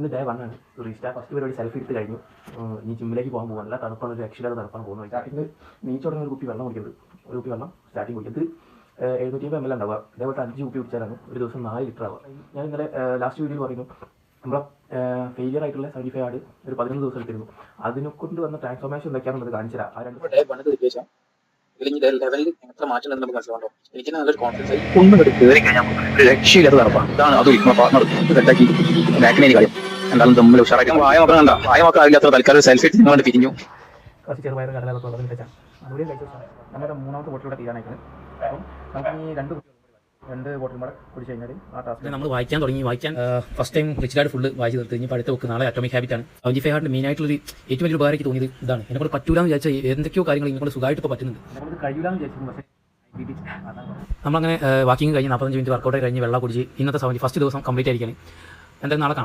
ഇന്ന് ഡേ 1 ആണ്. Restart first പരിപാടി സെൽഫി എടുത്ത് കഴിഞ്ഞു. ഇനി ജിമ്മിലേക്ക് പോകാൻ പോകും. നല്ല തണുപ്പാണ്, ഒരു രക്ഷയില്ലാതെ തണുപ്പാണ് പോകുന്നത്. സ്റ്റാർട്ടിങ് നീച്ചോടുന്ന ഒരു കുപ്പി വെള്ളം കുടിക്കുന്നത്, ഒരു കുപ്പി വെള്ളം സ്റ്റാർട്ടിങ് കുടിക്കുന്നത് 750 ml ഉണ്ടാവുക. ഇതേപോലത്തെ 5 കുപ്പി കുടിച്ചാലാണ് ഒരു ദിവസം 4 ലിറ്റർ ആവുക. ഞാൻ ഇന്നലെ ലാസ്റ്റ് വീഡിയോയിൽ പറയുന്നു, നമ്മളെ ഫെയിലിയർ ആയിട്ടുള്ള 75 ആട് ഒരു 11 ദിവസം എടുത്തിരുന്നു. അതിനെക്കൊണ്ട് വന്ന ട്രാൻസ്ഫോർമേഷൻ എന്തൊക്കെയാണെന്നത് കാണിച്ചു തരാം. ആ 2 ഡേ പണിത് ശേഷം ലെവലിൽ എത്ര മാറ്റം ഉണ്ടെന്ന് നമുക്ക് മനസ്സിലാവണ്ടോ. എനിക്ക് നല്ലൊരു കോൺഫിഡൻസ് ആയി ഒന്നും കയറി കഴിഞ്ഞാൽ ഒരു രക്ഷയില്ലാത്ത നടപ്പാണ്. ഇതാണ് അത് പാർട്ണർ സെറ്റാക്കി ബാക്കിനേരി കാര്യം എന്തായാലും തമ്മിൽ ഉഷാറാക്കി വായ മക്കൾ കണ്ട വായ മക്കൾ അറിയാത്ത തൽക്കാലം സെൽഫി നിങ്ങളുടെ പിരിഞ്ഞു. കുറച്ച് ചെറുപയർ കടലൊക്കെ ഉള്ളതിന് വെച്ചാൽ അതുകൂടി കഴിച്ചു. നമ്മുടെ 3ാമത്തെ ബോട്ടിലൂടെ തീരാനായിട്ട് അപ്പം നമുക്ക് ഈ 2 ബോട്ടിലും കൂടെ കുടിച്ച് കഴിഞ്ഞാൽ ആ ടാസ്ക് നമ്മൾ വായിക്കാൻ തുടങ്ങി. വായിക്കാൻ first time rich dad full വായിച്ച് തീർത്ത് കഴിഞ്ഞ് അടുത്ത ബുക്ക് നാളെ അറ്റോമിക് ഹാബിറ്റാണ്. 75 ഹാർട്ട് മെയിനായിട്ടുള്ള ഏറ്റവും വലിയ ഉപകാരം എനിക്ക് തോന്നിയത് ഇതാണ്. എന്നെ കൊണ്ട് പറ്റൂലെന്ന് വിചാരിച്ചാൽ എന്തൊക്കെയോ കാര്യങ്ങൾ ഇങ്ങനെ സുഖമായിട്ട് ഇപ്പോൾ പറ്റുന്നുണ്ട്. നമ്മൾ കഴിയില്ലാന്ന് വിചാരിച്ചു. പക്ഷേ നമ്മളങ്ങനെ വാക്കിങ് കഴിഞ്ഞ് 45 മിനിറ്റ് വർക്കൗട്ട് കഴിഞ്ഞ് വെള്ളം കുടിച്ച് ഇന്നത്തെ 70 ഫസ്റ്റ് ദിവസം കംപ്ലീറ്റ് ആയിരിക്കുകയാണ്. എന്തായാലും നാളെ കാണാം.